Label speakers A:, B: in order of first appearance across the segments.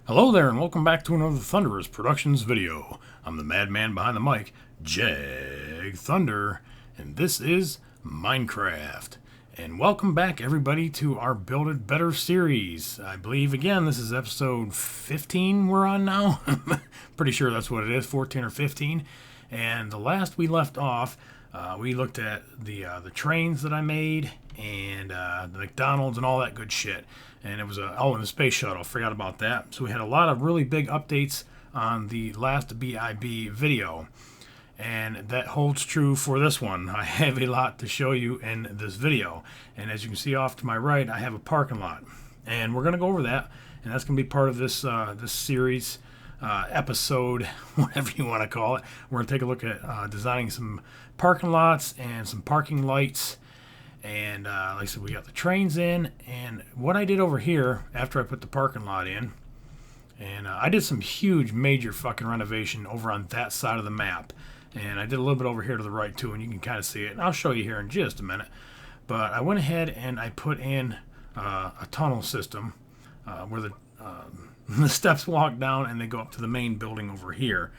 A: Hello there, and welcome back to another Thunderous Productions video. I'm the madman behind the mic, Jag Thunder, and this is Minecraft. And welcome back, everybody, to our Build It Better series. I believe, again, this is episode 15 we're on now. Pretty sure that's what it is, 14 or 15. And the last we left off, we looked at the trains that I made and the McDonald's and all that good shit. And it was and the space shuttle. Forgot about that. So we had a lot of really big updates on the last BIB video. And that holds true for this one. I have a lot to show you in this video. And as you can see off to my right, I have a parking lot. And we're going to go over that. And that's going to be part of this this series episode, whatever you want to call it. We're going to take a look at designing some parking lots and some parking lights. And like I said, we got the trains in. And what I did over here after I put the parking lot in, and I did some huge major fucking renovation over on that side of the map. And I did a little bit over here to the right too, and you can kind of see it. And I'll show you here in just a minute. But I went ahead and I put in a tunnel system where the steps walk down and they go up to the main building over here.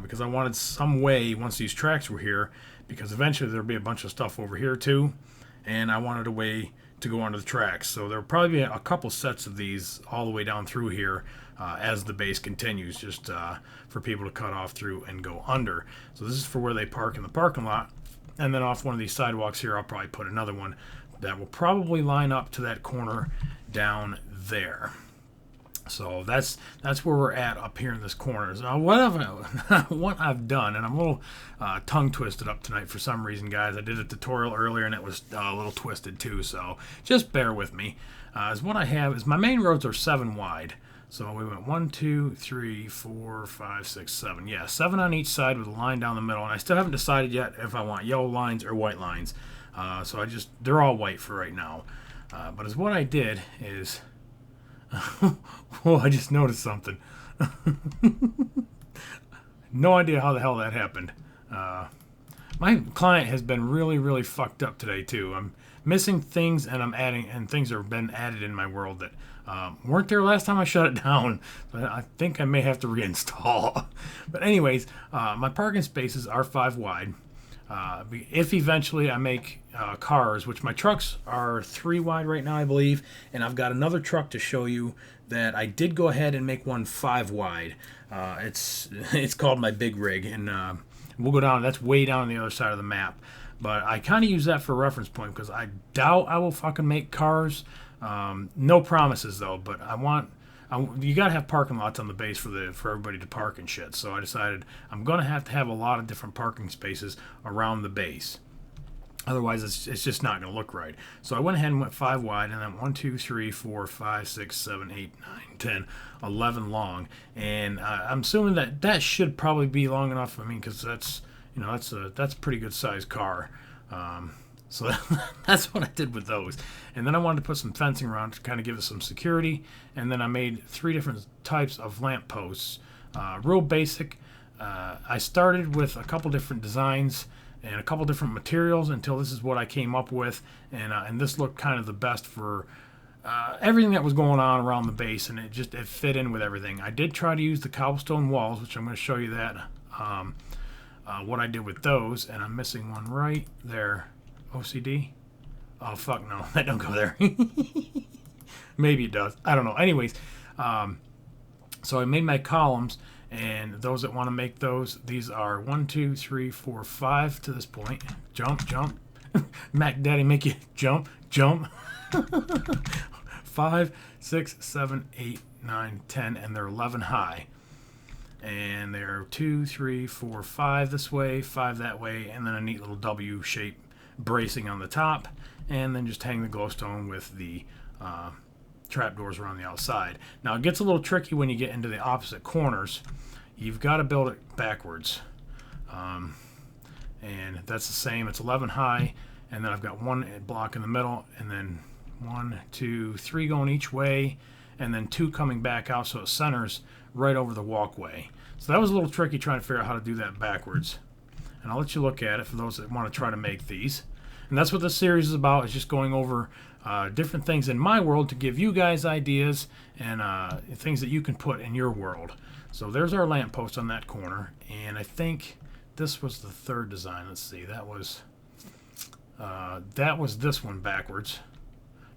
A: Because I wanted some way, once these tracks were here, because eventually there'll be a bunch of stuff over here too. And I wanted a way to go onto the tracks. So there'll probably be a couple sets of these all the way down through here as the base continues, just for people to cut off through and go under. So this is for where they park in the parking lot. And then off one of these sidewalks here, I'll probably put another one that will probably line up to that corner down there. So that's where we're at up here in this corner. So what I've done, and I'm a little tongue twisted up tonight for some reason, guys. I did a tutorial earlier and it was a little twisted too, so just bear with me. Is what I have is my main roads are 7 wide. So we went 1, 2, 3, 4, 5, 6, 7. Yeah, 7 on each side with a line down the middle. And I still haven't decided yet if I want yellow lines or white lines. So they're all white for right now. But as what I did is, whoa, I just noticed something. No idea how the hell that happened. My client has been really, really fucked up today too. I'm missing things and I'm adding, and things have been added in my world that weren't there last time I shut it down. But I think I may have to reinstall. But anyways, my parking spaces are 5 wide. If eventually I make cars, which my trucks are 3 wide right now, I believe, and I've got another truck to show you that I did go ahead and make one 5 wide. It's called my big rig, and we'll go down. That's way down on the other side of the map. But I kind of use that for a reference point because I doubt I will fucking make cars. No promises though, but you gotta have parking lots on the base for everybody to park and shit. So I decided I'm gonna have to have a lot of different parking spaces around the base. Otherwise, it's just not gonna look right. So I went ahead and went 5 wide, and then 1, 2, 3, 4, 5, 6, 7, 8, 9, 10, 11 long. And I'm assuming that should probably be long enough. I mean, because that's a pretty good sized car. So that's what I did with those. And then I wanted to put some fencing around to kind of give it some security. And then I made 3 different types of lampposts. Real basic. I started with a couple different designs and a couple different materials until this is what I came up with. And this looked kind of the best for everything that was going on around the base. And it fit in with everything. I did try to use the cobblestone walls, which I'm going to show you that. What I did with those. And I'm missing one right there. OCD? Oh, fuck no. That don't go there. Maybe it does. I don't know. Anyways, so I made my columns, and those that want to make those, these are 1, 2, 3, 4, 5 to this point. Jump, jump. Mac Daddy make you jump, jump. 5, 6, 7, 8, 9, 10, and they're 11 high. And they're 2, 3, 4, 5 this way, 5 that way, and then a neat little W shape bracing on the top, and then just hang the glowstone with the trapdoors around the outside. Now it gets a little tricky when you get into the opposite corners. You've got to build it backwards, and that's the same. It's 11 high, and then I've got 1 block in the middle, and then 1, 2, 3 going each way, and then 2 coming back out, so it centers right over the walkway. So that was a little tricky trying to figure out how to do that backwards. And I'll let you look at it for those that want to try to make these. And that's what this series is about, is just going over different things in my world to give you guys ideas and things that you can put in your world. So there's our lamppost on that corner, and I think this was the third design. Let's see, that was this one backwards.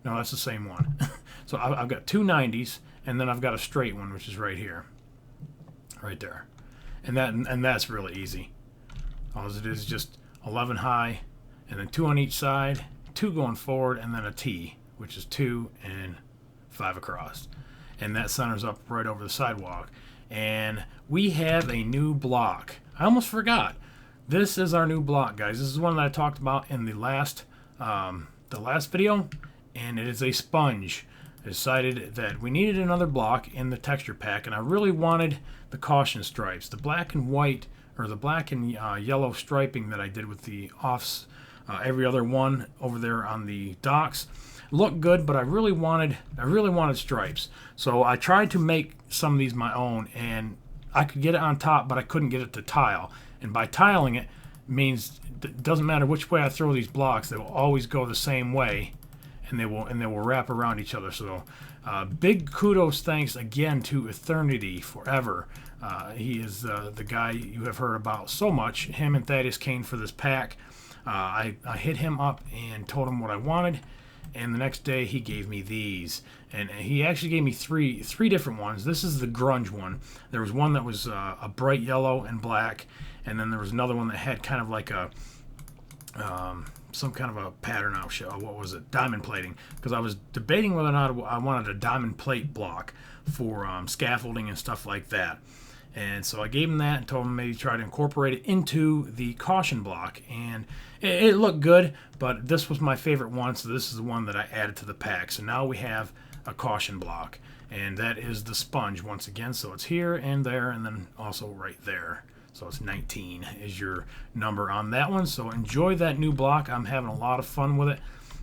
A: No, that's the same one. So I've got two 90s, and then I've got a straight one, which is right here, right there, and that's really easy. All it is just 11 high, and then 2 on each side, 2 going forward, and then a T, which is 2 and 5 across, and that centers up right over the sidewalk. And we have a new block. I almost forgot. This is our new block, guys. This is one that I talked about in the last video, and it is a sponge. I decided that we needed another block in the texture pack, and I really wanted the caution stripes, the black and white, or the black and yellow striping that I did with the offs, every other one over there on the docks. Looked good, but I really wanted stripes. So I tried to make some of these my own, and I could get it on top, but I couldn't get it to tile. And by tiling it means it doesn't matter which way I throw these blocks, they will always go the same way, and they will wrap around each other. So big kudos, thanks again to Eternity Forever. He is the guy you have heard about so much. Him and Thaddeus Kane for this pack. I hit him up and told him what I wanted, and the next day he gave me these, and he actually gave me three different ones. This is the grunge one. There was one that was a bright yellow and black, and then there was another one that had kind of like a some kind of a pattern. I'll show. What was it? Diamond plating, because I was debating whether or not I wanted a diamond plate block for scaffolding and stuff like that. And so I gave him that and told him maybe try to incorporate it into the caution block. And it looked good, but this was my favorite one, so this is the one that I added to the pack. So now we have a caution block, and that is the sponge once again. So it's here and there, and then also right there. So it's 19 is your number on that one. So enjoy that new block. I'm having a lot of fun with it.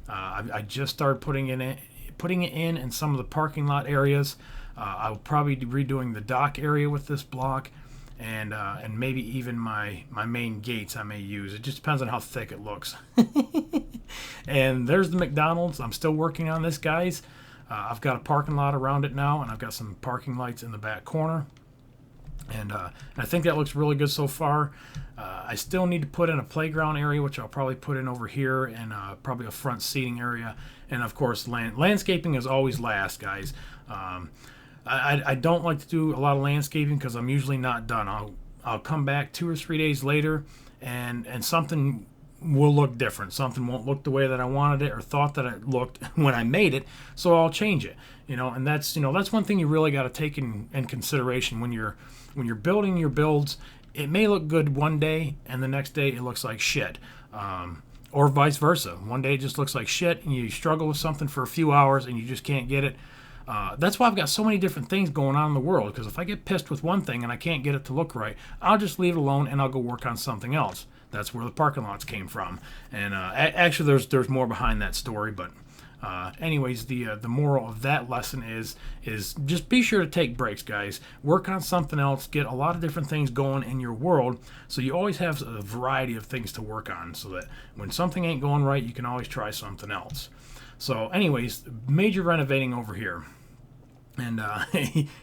A: I just started putting it in some of the parking lot areas. I'll probably be redoing the dock area with this block, and maybe even my main gates I may use. It just depends on how thick it looks. And there's the McDonald's. I'm still working on this, guys. I've got a parking lot around it now, and I've got some parking lights in the back corner. And I think that looks really good so far. I still need to put in a playground area, which I'll probably put in over here, and probably a front seating area. And of course, landscaping is always last, guys. I don't like to do a lot of landscaping because I'm usually not done. I'll come back 2 or 3 days later, and something will look different. Something won't look the way that I wanted it or thought that it looked when I made it. So I'll change it. And that's one thing you really got to take in consideration when you're building your builds. It may look good one day, and the next day it looks like shit. Or vice versa. One day it just looks like shit, and you struggle with something for a few hours, and you just can't get it. That's why I've got so many different things going on in the world, because if I get pissed with one thing and I can't get it to look right, I'll just leave it alone and I'll go work on something else. That's where the parking lots came from. And actually there's more behind that story, but anyways, the moral of that lesson is just be sure to take breaks, guys. Work on something else. Get a lot of different things going in your world, so you always have a variety of things to work on, so that when something ain't going right, you can always try something else. So anyways, major renovating over here. And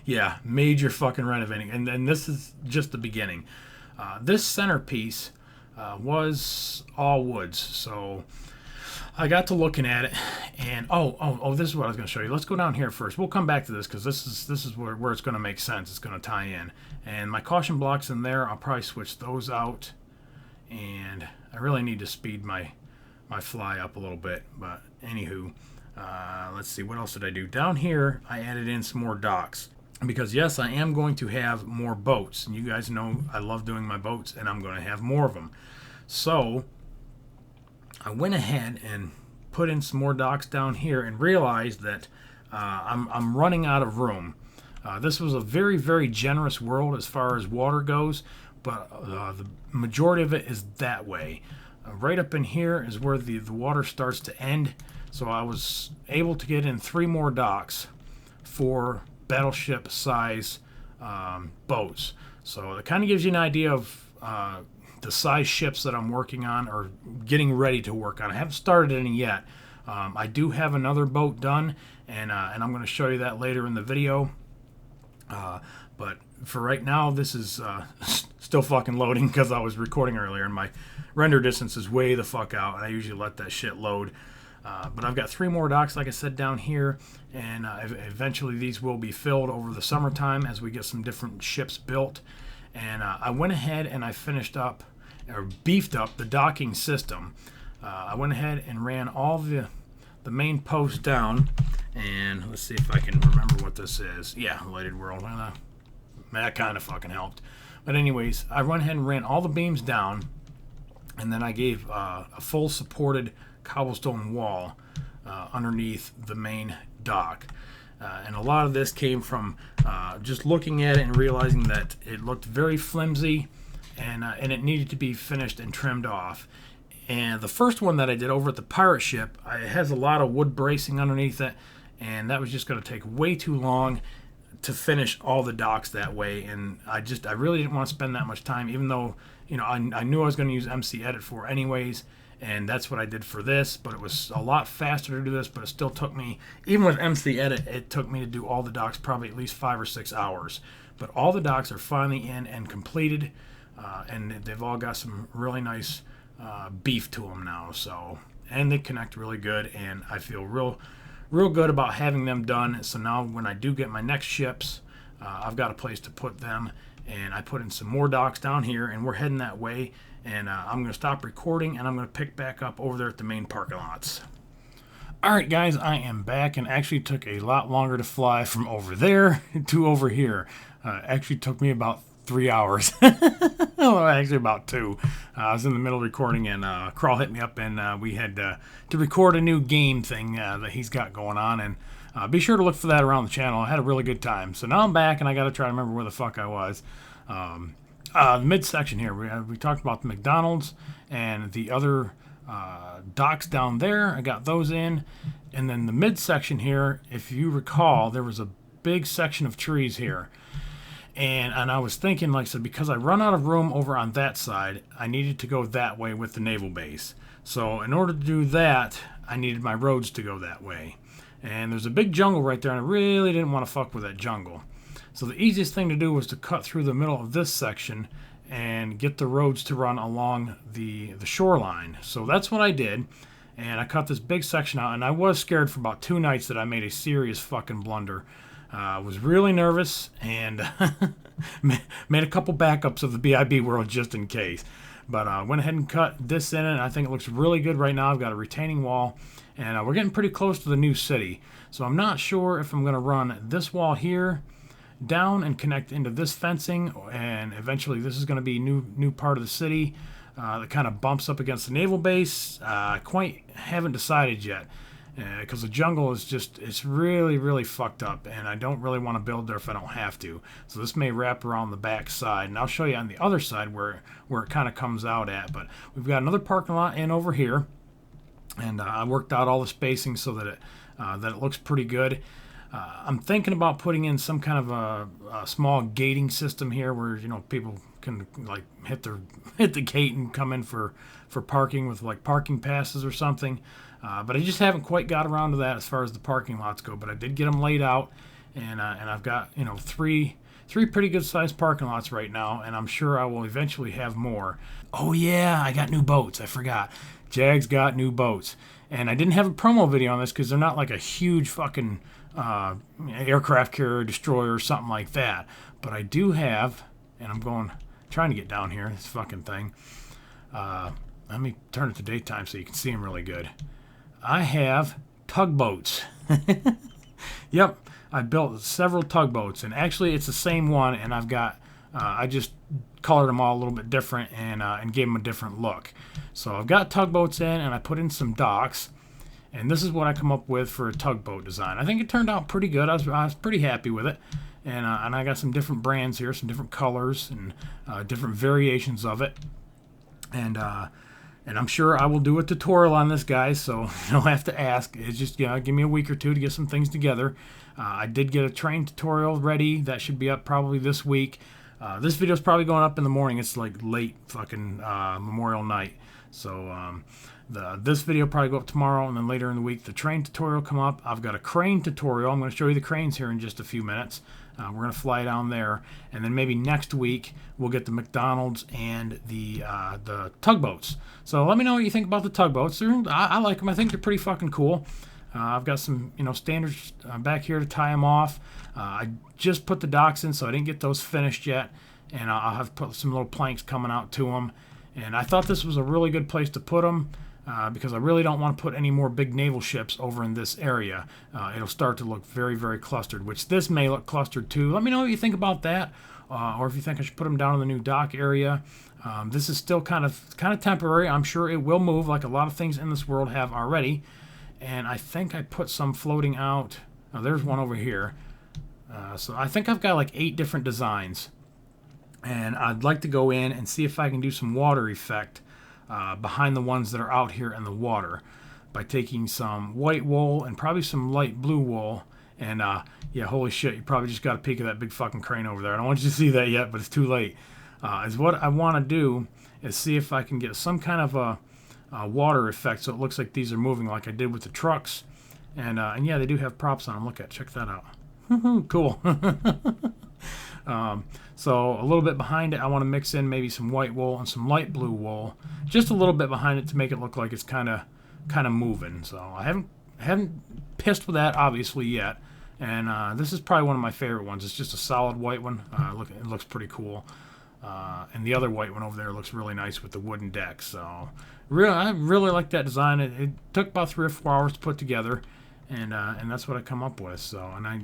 A: yeah, major fucking renovating. And then this is just the beginning. This centerpiece was all woods. So I got to looking at it, and this is what I was going to show you. Let's go down here first. We'll come back to this because this is where it's going to make sense. It's going to tie in. And my caution blocks in there, I'll probably switch those out. And I really need to speed my fly up a little bit. But anywho, let's see, what else did I do? Down here, I added in some more docks. Because yes, I am going to have more boats. And you guys know I love doing my boats, and I'm going to have more of them. So I went ahead and put in some more docks down here and realized that I'm running out of room. This was a very, very generous world as far as water goes, but the majority of it is that way. Right up in here is where the water starts to end. So I was able to get in 3 more docks for Battleship size boats. So it kind of gives you an idea of the size ships that I'm working on or getting ready to work on. I haven't started any yet. I do have another boat done, and I'm going to show you that later in the video. But for right now, this is still fucking loading because I was recording earlier, and my render distance is way the fuck out, and I usually let that shit load. But I've got 3 more docks, like I said, down here, and eventually these will be filled over the summertime as we get some different ships built. And I went ahead and I finished up, or beefed up, the docking system. I went ahead and ran all the main posts down, and let's see if I can remember what this is. Yeah, lighted world. That kind of fucking helped. But anyways, I went ahead and ran all the beams down, and then I gave a full supported cobblestone wall underneath the main dock. And a lot of this came from just looking at it and realizing that it looked very flimsy, and it needed to be finished and trimmed off. And the first one that I did over at the pirate ship, it has a lot of wood bracing underneath it, and that was just going to take way too long to finish all the docks that way. And I really didn't want to spend that much time, even though, you know, I knew I was going to use MC Edit for anyways, and that's what I did for this. But it was a lot faster to do this, but it still took me, even with MC Edit, it took me to do all the docks probably at least 5 or 6 hours. But all the docks are finally in and completed, and they've all got some really nice beef to them now. So, and they connect really good, and I feel real good about having them done. So now when I do get my next ships, I've got a place to put them, and I put in some more docks down here, and we're heading that way. And I'm going to stop recording, and I'm going to pick back up over there at the main parking lots. Alright guys, I am back, and actually took a lot longer to fly from over there to over here. Actually took me about 3 hours. Well, actually about 2. I was in the middle of recording, and Crawl hit me up, and we had to record a new game thing that he's got going on. And be sure to look for that around the channel. I had a really good time. So now I'm back, and I got to try to remember where the fuck I was. The midsection here, we talked about the McDonald's and the other docks down there. I got those in. And then the midsection here, if you recall, there was a big section of trees here. And I was thinking, like I said, because I run out of room over on that side, I needed to go that way with the naval base. So in order to do that, I needed my roads to go that way. And there's a big jungle right there, and I really didn't want to fuck with that jungle. So the easiest thing to do was to cut through the middle of this section and get the roads to run along the shoreline. So that's what I did, and I cut this big section out, and I was scared for about 2 nights that I made a serious fucking blunder. I was really nervous, and made a couple backups of the BIB world just in case. But I went ahead and cut this in, and I think it looks really good right now. I've got a retaining wall, and we're getting pretty close to the new city. So I'm not sure if I'm going to run this wall here down and connect into this fencing, and eventually this is going to be new part of the city that kind of bumps up against the naval base. I quite haven't decided yet, because the jungle is just, it's really fucked up, and I don't really want to build there if I don't have to. So this may wrap around the back side, and I'll show you on the other side where it kind of comes out at. But we've got another parking lot in over here, and I worked out all the spacing so that it looks pretty good. I'm thinking about putting in some kind of a small gating system here, where, you know, people can like hit the gate and come in for parking with like parking passes or something. But I just haven't quite got around to that as far as the parking lots go. But I did get them laid out, and I've got, you know, three pretty good sized parking lots right now, and I'm sure I will eventually have more. Oh yeah, I got new boats. I forgot. Jag's got new boats, and I didn't have a promo video on this because they're not like a huge fucking aircraft carrier, destroyer, or something like that. But I do have, and I'm trying to get down here, this fucking thing. Let me turn it to daytime so you can see them really good. I have tugboats. Yep, I built several tugboats, and actually it's the same one, and I've got, I just colored them all a little bit different and gave them a different look. So I've got tugboats in, and I put in some docks. And this is what I come up with for a tugboat design. I think it turned out pretty good. I was pretty happy with it. And I got some different brands here, some different colors, and different variations of it. And I'm sure I will do a tutorial on this, guys, so you'll have to ask. It's just, you know, give me a week or two to get some things together. I did get a train tutorial ready. That should be up probably this week. This video is probably going up in the morning. It's like late fucking Memorial night. So this video will probably go up tomorrow, and then later in the week the train tutorial will come up. I've got a crane tutorial. I'm going to show you the cranes here in just a few minutes. We're going to fly down there, and then maybe next week we'll get the McDonald's and the tugboats. So let me know what you think about the tugboats. I like them. I think they're pretty fucking cool. I've got some standards back here to tie them off. I just put the docks in, so I didn't get those finished yet, and I'll have put some little planks coming out to them. And I thought this was a really good place to put them. Because I really don't want to put any more big naval ships over in this area. It'll start to look very, very clustered, which this may look clustered too. Let me know what you think about that, or if you think I should put them down in the new dock area. This is still kind of temporary. I'm sure it will move, like a lot of things in this world have already. And I think I put some floating out. Oh, there's one over here. So I think I've got like 8 different designs, and I'd like to go in and see if I can do some water effect behind the ones that are out here in the water by taking some white wool and probably some light blue wool. And yeah, holy shit, you probably just got a peek of that big fucking crane over there. I don't want you to see that yet, but it's too late. Is what I want to do is see if I can get some kind of a water effect so it looks like these are moving like I did with the trucks. And yeah, they do have props on them. Look at, check that out. Cool. So a little bit behind it, I want to mix in maybe some white wool and some light blue wool, just a little bit behind it to make it look like it's kind of moving. So I haven't pissed with that obviously yet, and this is probably one of my favorite ones. It's just a solid white one. Look, it looks pretty cool, and the other white one over there looks really nice with the wooden deck. So I really like that design. It took about 3 or 4 hours to put together, and that's what I come up with. So I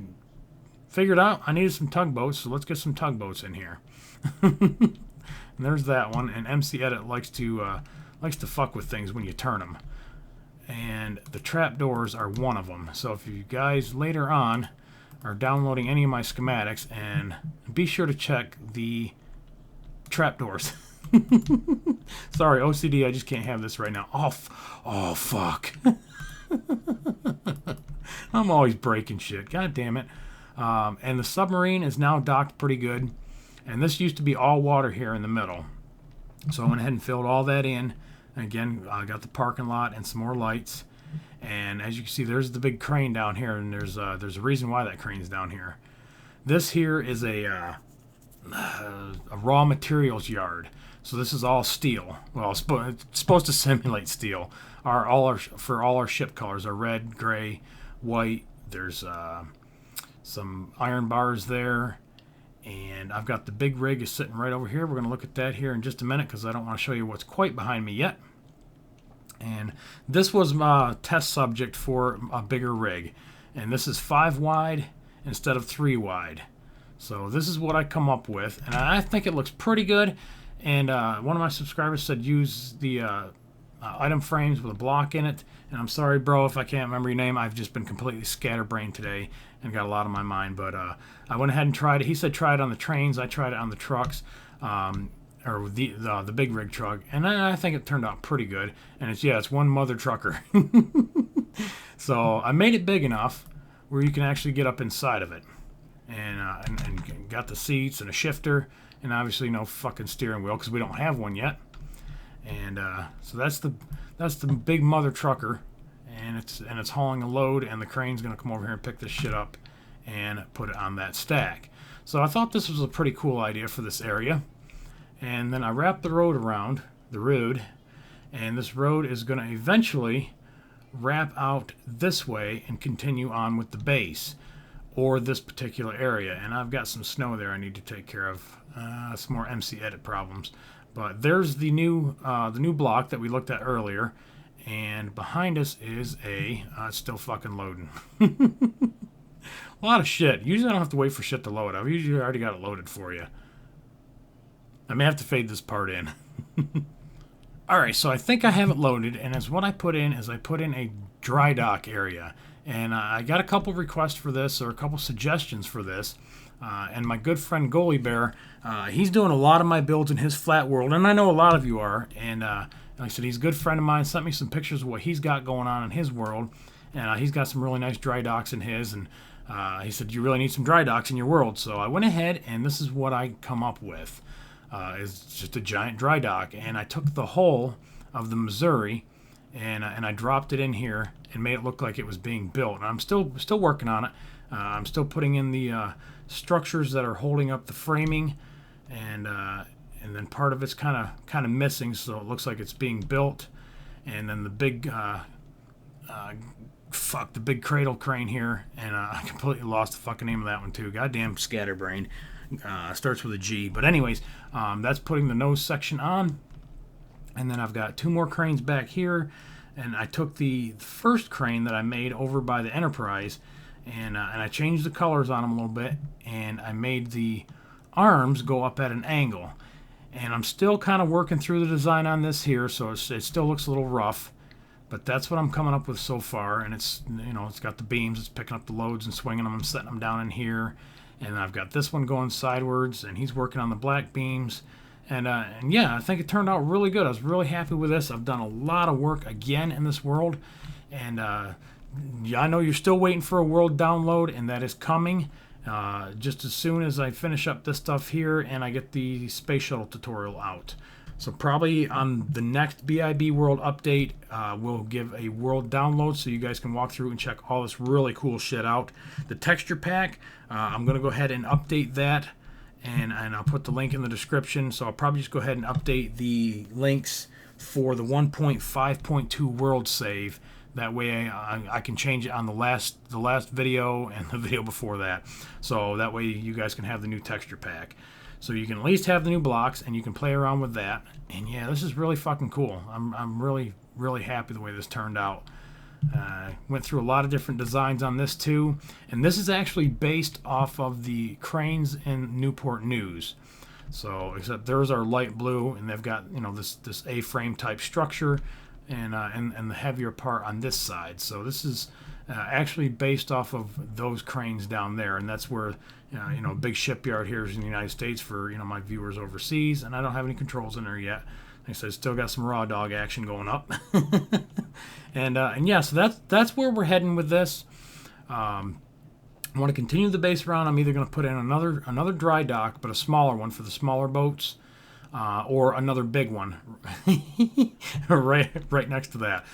A: figured out I needed some tugboats, so let's get some tugboats in here. And there's that one. And MC Edit likes to fuck with things when you turn them. And the trapdoors are one of them. So if you guys later on are downloading any of my schematics, and be sure to check the trapdoors. Sorry, OCD, I just can't have this right now. Oh fuck. I'm always breaking shit. God damn it. And the submarine is now docked pretty good, and this used to be all water here in the middle, so I went ahead and filled all that in. And again, I got the parking lot and some more lights, and as you can see, there's the big crane down here, and there's a reason why that crane's down here. This here is a raw materials yard, so this is all steel. Well, it's supposed to simulate steel. For all our ship colors are red, gray, white. There's some iron bars there, and I've got the big rig is sitting right over here. We're going to look at that here in just a minute because I don't want to show you what's quite behind me yet. And this was my test subject for a bigger rig, and this is 5 wide instead of 3 wide. So this is what I come up with, and I think it looks pretty good. And one of my subscribers said use the item frames with a block in it, and I'm sorry, bro, if I can't remember your name. I've just been completely scatterbrained today and got a lot on my mind, but I went ahead and tried it. He said try it on the trains. I tried it on the trucks, or the big rig truck, and I think it turned out pretty good. And it's one mother trucker. So I made it big enough where you can actually get up inside of it, and got the seats and a shifter, and obviously no fucking steering wheel because we don't have one yet. And so that's the big mother trucker, and it's hauling a load, and the crane's gonna come over here and pick this shit up and put it on that stack. So I thought this was a pretty cool idea for this area. And then I wrapped the road around the road, and this road is gonna eventually wrap out this way and continue on with the base, or this particular area. And I've got some snow there I need to take care of. Some more MC Edit problems. But there's the new block that we looked at earlier, and behind us is it's still fucking loading. A lot of shit. Usually I don't have to wait for shit to load. I've usually already got it loaded for you. I may have to fade this part in. Alright, so I think I have it loaded, and as what I put in is I put in a dry dock area. And I got a couple requests for this, or a couple suggestions for this. And my good friend Goalie Bear, he's doing a lot of my builds in his flat world, and I know a lot of you are. And like I said, he's a good friend of mine. Sent me some pictures of what he's got going on in his world, and he's got some really nice dry docks in his. And He said, you really need some dry docks in your world. So I went ahead, and this is what I come up with. It's just a giant dry dock. And I took the hull of the Missouri, and I dropped it in here and made it look like it was being built. And I'm still working on it. I'm still putting in the structures that are holding up the framing, and then part of it's kind of missing, so it looks like it's being built. And then the big the big cradle crane here, and I completely lost the fucking name of that one too. Goddamn scatterbrain. Starts with a G. But anyways, that's putting the nose section on, and then I've got 2 more cranes back here. And I took the first crane that I made over by the Enterprise, and I changed the colors on them a little bit, and I made the arms go up at an angle. And I'm still kind of working through the design on this here, so it still looks a little rough, but that's what I'm coming up with so far. And it's, it's got the beams, it's picking up the loads and swinging them and setting them down in here. And I've got this one going sidewards, and he's working on the black beams. And yeah, I think it turned out really good. I was really happy with this. I've done a lot of work again in this world, and yeah, I know you're still waiting for a world download, and that is coming just as soon as I finish up this stuff here and I get the space shuttle tutorial out. So probably on the next BIB world update, we'll give a world download so you guys can walk through and check all this really cool shit out. The texture pack, I'm going to go ahead and update that, and I'll put the link in the description. So I'll probably just go ahead and update the links for the 1.5.2 world save. That way I can change it on the last video and the video before that. So that way you guys can have the new texture pack. So you can at least have the new blocks, and you can play around with that. And yeah, this is really fucking cool. I'm really happy the way this turned out. Went through a lot of different designs on this too. And this is actually based off of the cranes in Newport News. So except theirs are light blue, and they've got this A-frame type structure, and the heavier part on this side. So this is actually based off of those cranes down there, and that's where a big shipyard here is in the United States for my viewers overseas. And I don't have any controls in there yet. Like I said, still got some raw dog action going up. and yeah, so that's where we're heading with this. I want to continue the base round. I'm either going to put in another dry dock, but a smaller one for the smaller boats, or another big one right next to that.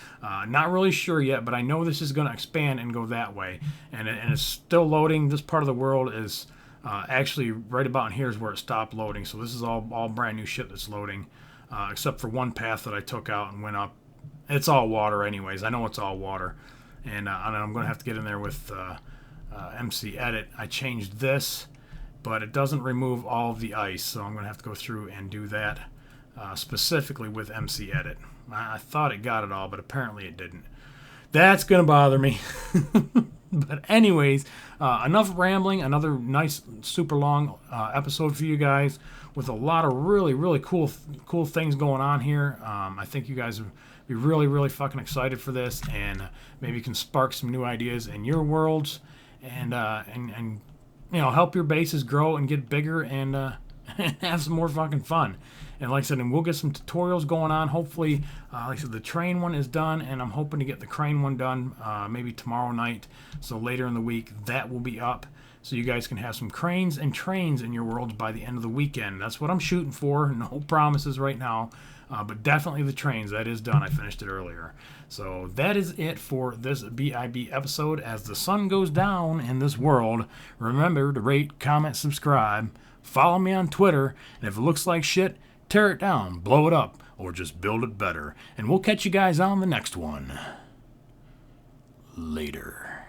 A: Not really sure yet, but I know this is going to expand and go that way. And it's still loading. This part of the world is actually right about in here is where it stopped loading. So this is all brand new shit that's loading, except for one path that I took out and went up. It's all water anyways. I know it's all water. And I'm going to have to get in there with MC Edit. I changed this, but it doesn't remove all of the ice, so I'm going to have to go through and do that specifically with MC Edit. I thought it got it all, but apparently it didn't. That's going to bother me. But anyways, enough rambling. Another nice, super long episode for you guys with a lot of really cool things going on here. I think you guys will be really fucking excited for this, and maybe can spark some new ideas in your worlds, and help your bases grow and get bigger, and have some more fucking fun. And like I said, and we'll get some tutorials going on. Hopefully, like I said, the train one is done, and I'm hoping to get the crane one done maybe tomorrow night. So later in the week, that will be up. So you guys can have some cranes and trains in your worlds by the end of the weekend. That's what I'm shooting for. No promises right now. But definitely the trains. That is done. I finished it earlier. So that is it for this BIB episode. As the sun goes down in this world, remember to rate, comment, subscribe. Follow me on Twitter. And if it looks like shit, tear it down, blow it up, or just build it better. And we'll catch you guys on the next one. Later.